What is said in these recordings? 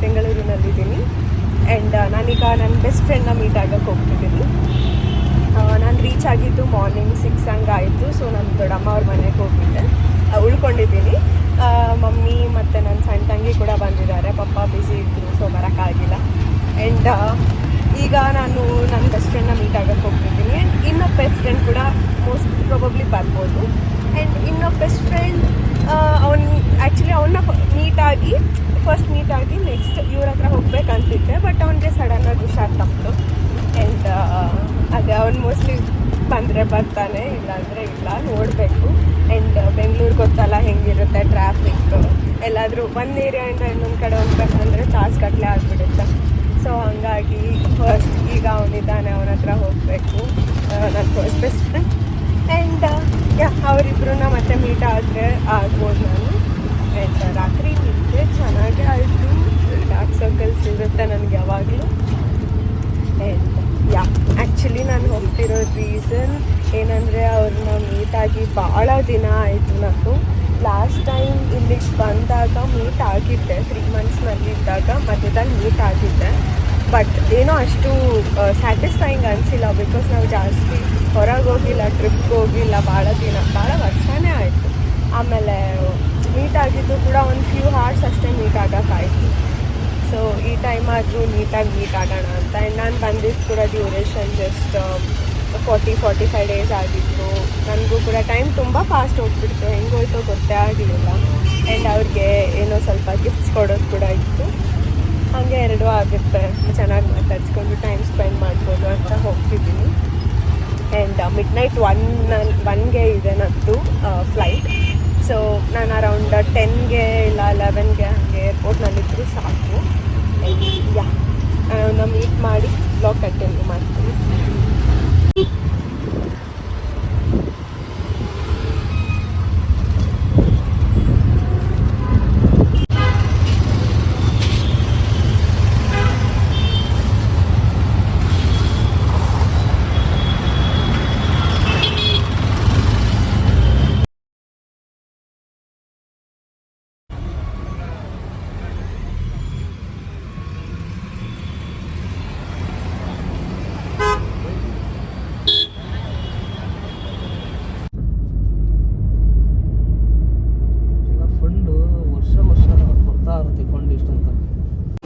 ಬೆಂಗಳೂರಿನಲ್ಲಿದ್ದೀನಿ. And ನಾನೀಗ ನನ್ನ best ಫ್ರೆಂಡ್ನ meet ಆಗಕ್ಕೆ ಹೋಗ್ತಿದ್ದೀನಿ. ನಾನು ರೀಚ್ ಆಗಿದ್ದು ಮಾರ್ನಿಂಗ್ 6 ಹಂಗಾಯಿತು. ಸೊ ನಾನು ದೊಡ್ಡಮ್ಮ ಅವ್ರ ಮನೆಗೆ ಹೋಗಿದ್ದೆ, ಉಳ್ಕೊಂಡಿದ್ದೀನಿ. ಮಮ್ಮಿ ಮತ್ತು ನನ್ನ ಸಣ್ಣ ತಂಗಿ ಕೂಡ ಬಂದಿದ್ದಾರೆ. ಪಪ್ಪ ಬ್ಯುಸಿ ಇದ್ದರು, ಸೊ ಬರೋಕ್ಕಾಗಿಲ್ಲ. ಆ್ಯಂಡ್ ಈಗ ನಾನು ನನ್ನ ಬೆಸ್ಟ್ ಫ್ರೆಂಡ್ನ ಮೀಟ್ ಆಗಕ್ಕೆ ಹೋಗ್ತಿದ್ದೀನಿ. ಆ್ಯಂಡ್ ಇನ್ನೊಬ್ಬ ಬೆಸ್ಟ್ ಫ್ರೆಂಡ್ ಕೂಡ ಮೋಸ್ಟ್ ಪ್ರಾಬಬ್ಲಿ ಬರ್ಬೋದು. ಆ್ಯಂಡ್ ಇನ್ನೊಬ್ಬ ಬೆಸ್ಟ್ ಫ್ರೆಂಡ್ ಆ್ಯಕ್ಚುಲಿ ಅವನ್ನ ಫಸ್ಟ್ ಮೀಟಾಗಿ ನೆಕ್ಸ್ಟ್ ಇವ್ರ ಹತ್ರ ಹೋಗ್ಬೇಕಂತಿದ್ದೆ. ಬಟ್ ಅವನಿಗೆ ಸಡನ್ನಾಗಿ ಹುಷಾರು ತಪ್ಪಿತು. ಆ್ಯಂಡ್ ಅದೇ ಅವ್ನು ಮೋಸ್ಟ್ಲಿ ಬಂದರೆ ಬರ್ತಾನೆ, ಇಲ್ಲಾಂದರೆ ಇಲ್ಲ, ನೋಡಬೇಕು. ಆ್ಯಂಡ್ ಬೆಂಗಳೂರು ಗೊತ್ತಲ್ಲ ಹೆಂಗಿರುತ್ತೆ ಟ್ರಾಫಿಕ್. ಎಲ್ಲಾದರೂ ಒಂದು ಏರಿಯಾಯಿಂದ ಇನ್ನೊಂದು ಕಡೆ ಹೋಗ್ಬೇಕಂದ್ರೆ ತಾಸು ಗಟ್ಟಲೆ ಆಗಿಬಿಡುತ್ತೆ. ಸೊ ಹಾಗಾಗಿ ಫಸ್ಟ್ ಈಗ ಅವನಿದ್ದಾನೆ, ಅವನ ಹತ್ರ ಹೋಗಬೇಕು, ನನ್ನ ಫಸ್ಟ್ ಬೆಸ್ಟ್ ಫ್ರೆಂಡ್. ಆ್ಯಂಡ್ ಅವರಿಬ್ಬರನ್ನ ಮತ್ತೆ ಮೀಟ್ ಆದರೆ ಆಗ್ಬೋದು ನಾನು. ಆ್ಯಂಡ್ ರಾತ್ರಿ ನಿದ್ದೆ ಚೆನ್ನಾಗೇ ಆಯಿತು. ಡಾರ್ಕ್ ಸರ್ಕಲ್ಸ್ ಇರುತ್ತೆ ನನಗೆ ಯಾವಾಗಲೂ. ಆ್ಯಂಡ್ ಆ್ಯಕ್ಚುಲಿ ನಾನು ಹೋಗ್ತಿರೋ ರೀಸನ್ ಏನಂದರೆ ಅವ್ರನ್ನ ಮೀಟಾಗಿ ಭಾಳ ದಿನ ಆಯಿತು. ನಾನು ಲಾಸ್ಟ್ ಟೈಮ್ ಇಲ್ಲಿಗೆ ಬಂದಾಗ ಮೀಟ್ ಆಗಿದ್ದೆ, 3 ಮಂತ್ಸ್ನಲ್ಲಿದ್ದಾಗ ಮಧ್ಯದಲ್ಲಿ ಮೀಟ್ ಆಗಿದ್ದೆ. ಬಟ್ ಏನೋ ಅಷ್ಟು ಸ್ಯಾಟಿಸ್ಫೈಯಿಂಗ್ ಅನಿಸಿಲ್ಲ. ಬಿಕಾಸ್ ನಾವು ಜಾಸ್ತಿ ಹೊರಗೆ ಹೋಗಿಲ್ಲ, ಟ್ರಿಪ್ಗೆ ಹೋಗಿಲ್ಲ, ಭಾಳ ವರ್ಷನೇ ಆಯಿತು. ಆಮೇಲೆ ಮೀಟ್ ಆಗಿದ್ದು ಕೂಡ ಒಂದು ಫ್ಯೂ ಹಾರ್ಸ್ ಅಷ್ಟೇ ಮೀಟ್ ಆಗೋಕ್ಕಾಯಿತು. ಸೊ ಈ ಟೈಮ್ ಆದರೂ ನೀಟಾಗಿ ಮೀಟ್ ಆಗೋಣ ಅಂತ. ಆ್ಯಂಡ್ ನಾನು ಬಂದಿದ್ದು ಕೂಡ ಡ್ಯೂರೇಷನ್ ಜಸ್ಟ್ 40-45 ಡೇಸ್ ಆಗಿತ್ತು. ನನಗೂ ಕೂಡ ಟೈಮ್ ತುಂಬ ಫಾಸ್ಟ್ ಹೋಗ್ಬಿಡ್ತು, ಹೆಂಗೋಯ್ತೋ ಗೊತ್ತೇ ಆಗಲಿಲ್ಲ. ಆ್ಯಂಡ್ ಅವ್ರಿಗೆ ಏನೋ ಸ್ವಲ್ಪ ಗಿಫ್ಟ್ಸ್ ಕೊಡೋದು ಕೂಡ ಇತ್ತು. ಹಾಗೆ ಎರಡೂ ಆಗುತ್ತೆ, ಚೆನ್ನಾಗಿ ಮಾತಾಡ್ಸ್ಕೊಂಡು ಟೈಮ್ ಸ್ಪೆಂಡ್ ಮಾಡ್ಬೋದು ಅಂತ ಹೋಗ್ತಿದ್ದೀನಿ. ಆ್ಯಂಡ್ ಮಿಡ್ನೈಟ್ 1ಗೆ ಇದೆ ನನ್ನದು ಫ್ಲೈಟ್. ಸೊ ನಾನು ಅರೌಂಡ್ 10ಗೆ ಇಲ್ಲ 11ಗೆ ಹಾಗೆ ಏರ್ಪೋರ್ಟ್ನಲ್ಲಿದ್ದರೂ ಸಾಕು. ನಾನು ಮೀಟ್ ಮಾಡಿ ಬ್ಲಾಗ್ ಕಂಟಿನ್ಯೂ ಮಾಡ್ತೀನಿ.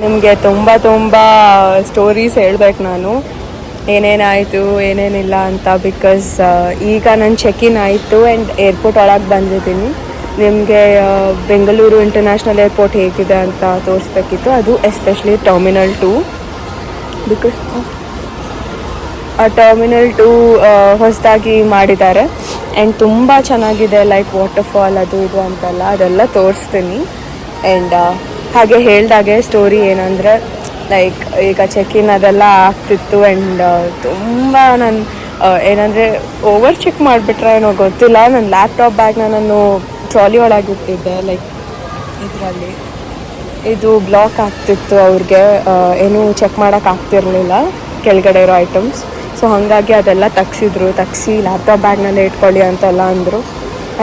ನಿಮಗೆ ತುಂಬ ಸ್ಟೋರೀಸ್ ಹೇಳ್ಬೇಕು ನಾನು, ಏನೇನಾಯಿತು ಏನೇನಿಲ್ಲ ಅಂತ. ಬಿಕಾಸ್ ಈಗ ನನ್ನ ಚೆಕ್-ಇನ್ ಆಯಿತು ಆ್ಯಂಡ್ ಏರ್ಪೋರ್ಟ್ ಒಳಗೆ ಬಂದಿದ್ದೀನಿ. ನಿಮಗೆ ಬೆಂಗಳೂರು ಇಂಟರ್ನ್ಯಾಷನಲ್ ಏರ್ಪೋರ್ಟ್ ಹೇಗಿದೆ ಅಂತ ತೋರಿಸ್ಬೇಕಿತ್ತು, ಅದು ಎಸ್ಪೆಷಲಿ ಟರ್ಮಿನಲ್ 2. ಬಿಕಾಸ್ ಟರ್ಮಿನಲ್ 2 ಹೊಸದಾಗಿ ಮಾಡಿದ್ದಾರೆ ಆ್ಯಂಡ್ ತುಂಬ ಚೆನ್ನಾಗಿದೆ. ಲೈಕ್ ವಾಟರ್ಫಾಲ್ ಅದು ಇದು ಅಂತೆಲ್ಲ, ಅದೆಲ್ಲ ತೋರಿಸ್ತೀನಿ. ಆ್ಯಂಡ್ ಹಾಗೆ ಹೇಳ್ದಾಗೆ ಸ್ಟೋರಿ ಏನಂದರೆ, ಲೈಕ್ ಈಗ ಚೆಕ್-ಇನ್ ಅದೆಲ್ಲ ಆಗ್ತಿತ್ತು. ಆ್ಯಂಡ್ ತುಂಬ ನಾನು ಏನಂದರೆ ಓವರ್ ಚೆಕ್ ಮಾಡಿಬಿಟ್ರೆ ಏನೋ ಗೊತ್ತಿಲ್ಲ, ನನ್ನ ಲ್ಯಾಪ್ಟಾಪ್ ಬ್ಯಾಗ್ನ ನಾನು ಟ್ರಾಲಿ ಒಳಗೆ ಇಟ್ಟಿದ್ದೆ. ಲೈಕ್ ಇದರಲ್ಲಿ ಇದು ಬ್ಲಾಕ್ ಆಗ್ತಿತ್ತು, ಅವ್ರಿಗೆ ಏನೂ ಚೆಕ್ ಮಾಡೋಕ್ಕಾಗ್ತಿರ್ಲಿಲ್ಲ ಕೆಳಗಡೆ ಇರೋ ಐಟಮ್ಸ್. ಸೊ ಹಾಗಾಗಿ ಅದೆಲ್ಲ ತೆಗ್ಸಿ ಲ್ಯಾಪ್ಟಾಪ್ ಬ್ಯಾಗ್ನಲ್ಲೇ ಇಟ್ಕೊಳ್ಳಿ ಅಂತೆಲ್ಲ ಅಂದರು.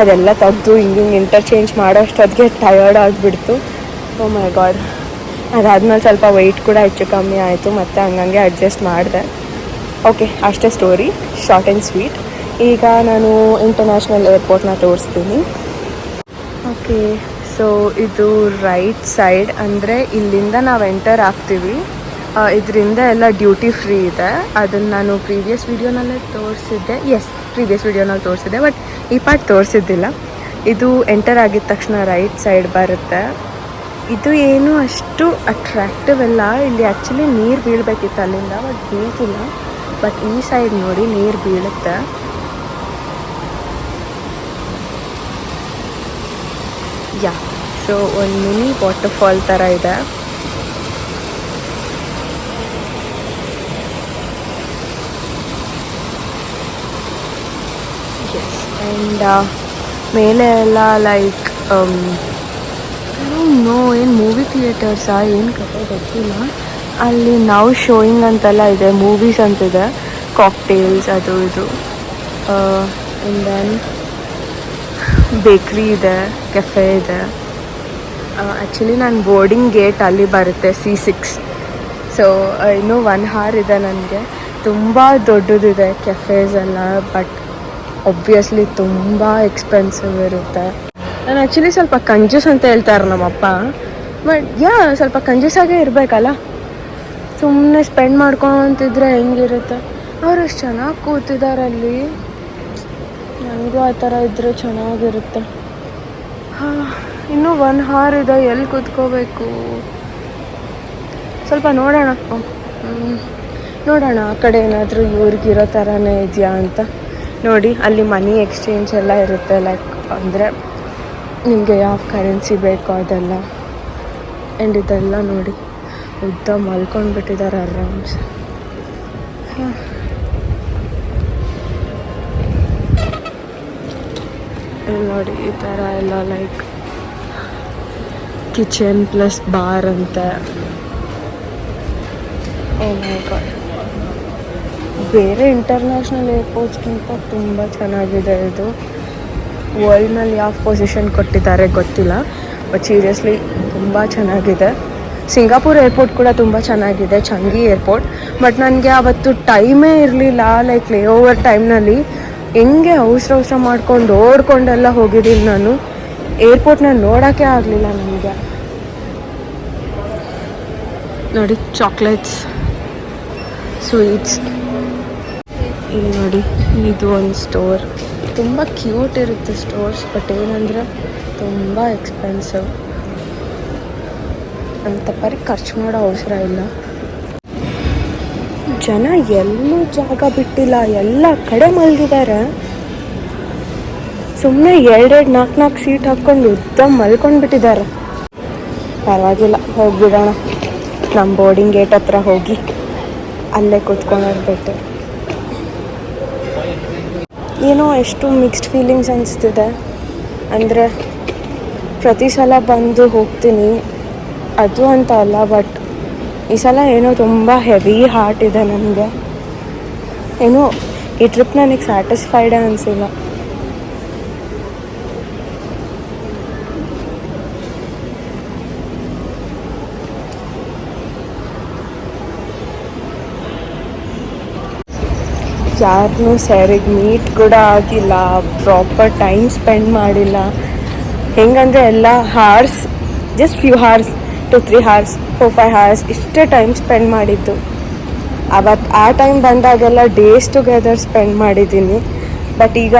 ಅದೆಲ್ಲ ತೆಗೆದು ಹಿಂಗೆ ಇಂಟರ್ಚೇಂಜ್ ಮಾಡೋಷ್ಟೊತ್ತಿಗೆ ಟಯರ್ಡ್ ಆಗಿಬಿಡ್ತು. ಓ ಮೈ ಗಾಡ್. ಅದಾದ್ಮೇಲೆ ಸ್ವಲ್ಪ ವೆಯ್ಟ್ ಕೂಡ ಹೆಚ್ಚು ಕಮ್ಮಿ ಆಯಿತು, ಮತ್ತು ಹಂಗಂಗೆ ಅಡ್ಜಸ್ಟ್ ಮಾಡಿದೆ. ಓಕೆ, ಅಷ್ಟೇ ಸ್ಟೋರಿ, ಶಾರ್ಟ್ ಆ್ಯಂಡ್ ಸ್ವೀಟ್. ಈಗ ನಾನು ಇಂಟರ್ನ್ಯಾಷನಲ್ ಏರ್ಪೋರ್ಟ್ನ ತೋರಿಸ್ತೀನಿ. ಓಕೆ, ಸೊ ಇದು ರೈಟ್ ಸೈಡ್, ಅಂದರೆ ಇಲ್ಲಿಂದ ನಾವು ಎಂಟರ್ ಆಗ್ತೀವಿ. ಇದರಿಂದ ಎಲ್ಲ ಡ್ಯೂಟಿ ಫ್ರೀ ಇದೆ. ಅದನ್ನು ನಾನು ಪ್ರೀವಿಯಸ್ ವೀಡಿಯೋನಲ್ಲೇ ತೋರಿಸಿದ್ದೆ. ಪ್ರೀವಿಯಸ್ ವೀಡಿಯೋನಲ್ಲಿ ತೋರಿಸಿದ್ದೆ, ಬಟ್ ಈ ಪಾರ್ಟ್ ತೋರಿಸಿದ್ದಿಲ್ಲ. ಇದು ಎಂಟರ್ ಆಗಿದ ತಕ್ಷಣ ರೈಟ್ ಸೈಡ್ ಬರುತ್ತೆ. ಇದು ಏನು ಅಷ್ಟು ಅಟ್ರಾಕ್ಟಿವ್ ಅಲ್ಲ. ಇಲ್ಲಿ ಆ್ಯಕ್ಚುಲಿ ನೀರು ಬೀಳಬೇಕಿತ್ತು ಅಲ್ಲಿಂದ, ಬಟ್ ಬೀಳ್ತಿಲ್ಲ. ಬಟ್ ಈ ಸೈಡ್ ನೋಡಿ ನೀರು ಬೀಳುತ್ತೆ. ಸೊ ಒಂದು ಮಿನಿ ವಾಟರ್ಫಾಲ್ ಥರ ಇದೆ. ಆ್ಯಂಡ್ ಮೇಲೆ ಎಲ್ಲ ಲೈಕ್ ನೋ ಏನು ಮೂವಿ ಥಿಯೇಟರ್ಸಾ ಏನು ಕತೆ ಗೊತ್ತಿಲ್ಲ. ಅಲ್ಲಿ ನಾವು ಶೋಯಿಂಗ್ ಅಂತೆಲ್ಲ ಇದೆ, ಮೂವೀಸ್ ಅಂತಿದೆ, ಕಾಕ್ಟೇಲ್ಸ್ ಅದು ಇದು. ಆ್ಯಂಡ್ ದೆನ್ ಬೇಕ್ರಿ ಇದೆ, ಕೆಫೆ ಇದೆ. ಆ್ಯಕ್ಚುಲಿ ನನ್ನ ಬೋರ್ಡಿಂಗ್ ಗೇಟ್ ಅಲ್ಲಿ ಬರುತ್ತೆ C6. ಸೊ ಇನ್ನೂ 1 hour ಇದೆ ನನಗೆ. ತುಂಬ ದೊಡ್ಡದಿದೆ ಕೆಫೇಸ್ ಎಲ್ಲ, ಬಟ್ ಒಬ್ವಿಯಸ್ಲಿ ತುಂಬ ಎಕ್ಸ್ಪೆನ್ಸಿವ್ ಇರುತ್ತೆ. ನಾನು ಆ್ಯಕ್ಚುಲಿ ಸ್ವಲ್ಪ ಕಂಜೂಸ್ ಅಂತ ಹೇಳ್ತಾರೆ ನಮ್ಮಪ್ಪ, ಬಟ್ ಸ್ವಲ್ಪ ಕಂಜೂಸಾಗೇ ಇರಬೇಕಲ್ಲ. ಸುಮ್ಮನೆ ಸ್ಪೆಂಡ್ ಮಾಡ್ಕೊತಿದ್ರೆ ಹೆಂಗಿರುತ್ತೆ. ಅವ್ರು ಎಷ್ಟು ಚೆನ್ನಾಗಿ ಕೂತಿದ್ದಾರಲ್ಲಿ, ನನಗೂ ಆ ಥರ ಇದ್ದರೆ ಚೆನ್ನಾಗಿರುತ್ತೆ. ಇನ್ನೂ 1 hour ಇದೆ, ಎಲ್ಲಿ ಕೂತ್ಕೋಬೇಕು? ಸ್ವಲ್ಪ ನೋಡೋಣ ಆ ಕಡೆ ಏನಾದರೂ ಇವ್ರಿಗಿರೋ ಥರನೇ ಇದೆಯಾ ಅಂತ ನೋಡಿ. ಅಲ್ಲಿ ಮನಿ ಎಕ್ಸ್ಚೇಂಜ್ ಎಲ್ಲ ಇರುತ್ತೆ, ಲೈಕ್ ಅಂದರೆ ನಿಮಗೆ ಯಾವ ಕರೆನ್ಸಿ ಬೇಕೋ ಅದೆಲ್ಲ. ಆ್ಯಂಡ್ ಇದೆಲ್ಲ ನೋಡಿ, ಉದ್ದ ಮಲ್ಕೊಂಡ್ಬಿಟ್ಟಿದ್ದಾರೆ ಆರಾಮ್ಸ್. ನೋಡಿ ಈ ಥರ ಎಲ್ಲ ಲೈಕ್ ಕಿಚನ್ ಪ್ಲಸ್ ಬಾರ್ ಅಂತ. ಓ ಮೈ ಗಾಡ್, ಬೇರೆ ಇಂಟರ್ನ್ಯಾಷನಲ್ ಏರ್ಪೋರ್ಟ್ಸ್ಗಿಂತ ತುಂಬ ಚೆನ್ನಾಗಿದೆ ಇದು. ವರ್ಲ್ಡ್ನಲ್ಲಿ ಯಾವ ಪೊಸಿಷನ್ ಕೊಟ್ಟಿದ್ದಾರೆ ಗೊತ್ತಿಲ್ಲ, ಬಟ್ ಸೀರಿಯಸ್ಲಿ ತುಂಬ ಚೆನ್ನಾಗಿದೆ. ಸಿಂಗಾಪುರ್ ಏರ್ಪೋರ್ಟ್ ಕೂಡ ತುಂಬ ಚೆನ್ನಾಗಿದೆ, ಚಂಗಿ ಏರ್ಪೋರ್ಟ್. ಬಟ್ ನನಗೆ ಆವತ್ತು ಟೈಮೇ ಇರಲಿಲ್ಲ, ಲೈಕ್ ಲೇ ಓವರ್ ಟೈಮ್ನಲ್ಲಿ ಹೆಂಗೆ ಅವಸರ ಮಾಡ್ಕೊಂಡು ಓಡ್ಕೊಂಡೆಲ್ಲ ಹೋಗಿದ್ದೀನಿ ನಾನು. ಏರ್ಪೋರ್ಟ್ನ ನೋಡೋಕ್ಕೆ ಆಗಲಿಲ್ಲ ನನಗೆ. ನೋಡಿ ಚಾಕ್ಲೇಟ್ಸ್, ಸ್ವೀಟ್ಸ್. ಇಲ್ಲಿ ನೋಡಿ, ಇದು ಒಂದು ಸ್ಟೋರ್. ತುಂಬ ಕ್ಯೂಟ್ ಇರುತ್ತೆ ಸ್ಟೋರ್ಸ್, ಬಟ್ ಏನಂದರೆ ತುಂಬ ಎಕ್ಸ್ಪೆನ್ಸಿವ್. ಅಂತ ಪರಿ ಖರ್ಚು ಮಾಡೋ ಅವಸರ ಇಲ್ಲ. ಜನ ಎಲ್ಲೂ ಜಾಗ ಬಿಟ್ಟಿಲ್ಲ, ಎಲ್ಲ ಕಡೆ ಮಲಗಿದ್ದಾರೆ. ಸುಮ್ಮನೆ 2-4 ಸೀಟ್ ಹಾಕ್ಕೊಂಡು ಉದ್ದ ಮಲ್ಕೊಂಡ್ಬಿಟ್ಟಿದ್ದಾರೆ. ಪರವಾಗಿಲ್ಲ, ಹೋಗಿಬಿಡೋಣ. ನಮ್ಮ ಬೋರ್ಡಿಂಗ್ ಗೇಟ್ ಹತ್ರ ಹೋಗಿ ಅಲ್ಲೇ ಕೂತ್ಕೊಳ್ಳೋದು ಬೆಟರ್. ಏನೋ ಎಷ್ಟು ಮಿಕ್ಸ್ಡ್ ಫೀಲಿಂಗ್ಸ್ ಅನಿಸ್ತಿದೆ. ಅಂದರೆ ಪ್ರತಿ ಸಲ ಬಂದು ಹೋಗ್ತೀನಿ ಅದು ಅಂತ ಅಲ್ಲ, ಬಟ್ ಈ ಸಲ ಏನೋ ತುಂಬ ಹೆವಿ ಹಾರ್ಟ್ ಇದೆ ನನಗೆ. ಏನೋ ಈ ಟ್ರಿಪ್ ನನಗೆ ಸ್ಯಾಟಿಸ್ಫೈಡೇ ಅನಿಸಿಲ್ಲ. ಯಾರನ್ನೂ ಸರಿಗೆ ಮೀಟ್ ಕೂಡ ಆಗಿಲ್ಲ, ಪ್ರಾಪರ್ ಟೈಮ್ ಸ್ಪೆಂಡ್ ಮಾಡಿಲ್ಲ. ಹೆಂಗಂದರೆ ಎಲ್ಲ horse, just few horse to 3 hours 4-5 hours ಇಷ್ಟೇ ಟೈಮ್ ಸ್ಪೆಂಡ್ ಮಾಡಿದ್ದು. ಅವತ್ತು ಆ ಟೈಮ್ ಬಂದಾಗೆಲ್ಲ ಡೇಸ್ ಟುಗೆದರ್ ಸ್ಪೆಂಡ್ ಮಾಡಿದ್ದೀನಿ. ಬಟ್ ಈಗ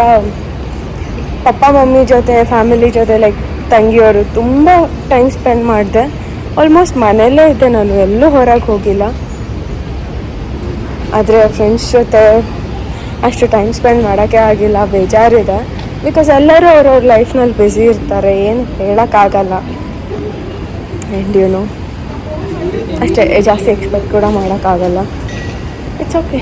ಪಪ್ಪ ಮಮ್ಮಿ ಜೊತೆ, ಫ್ಯಾಮಿಲಿ ಜೊತೆ, ಲೈಕ್ ತಂಗಿಯವರು ತುಂಬ ಟೈಮ್ ಸ್ಪೆಂಡ್ ಮಾಡಿದೆ. ಆಲ್ಮೋಸ್ಟ್ ಮನೆಯಲ್ಲೇ ಇದ್ದೆ, ನಾನು ಎಲ್ಲೂ ಹೊರಗೆ ಹೋಗಿಲ್ಲ. ಆದರೆ ಫ್ರೆಂಡ್ಸ್ ಜೊತೆ ಅಷ್ಟು ಟೈಮ್ ಸ್ಪೆಂಡ್ ಮಾಡೋಕ್ಕೆ ಆಗಿಲ್ಲ, ಬೇಜಾರಿದೆ. ಬಿಕಾಸ್ ಎಲ್ಲರೂ ಅವ್ರವ್ರ ಲೈಫ್ನಲ್ಲಿ ಬ್ಯುಸಿ ಇರ್ತಾರೆ, ಏನು ಹೇಳೋಕ್ಕಾಗಲ್ಲ. ಆ್ಯಂಡ್ ಯುನೋ ಅಷ್ಟೇ, ಜಾಸ್ತಿ ಎಕ್ಸ್ಪೆಕ್ಟ್ ಕೂಡ ಮಾಡೋಕ್ಕಾಗಲ್ಲ. It's okay.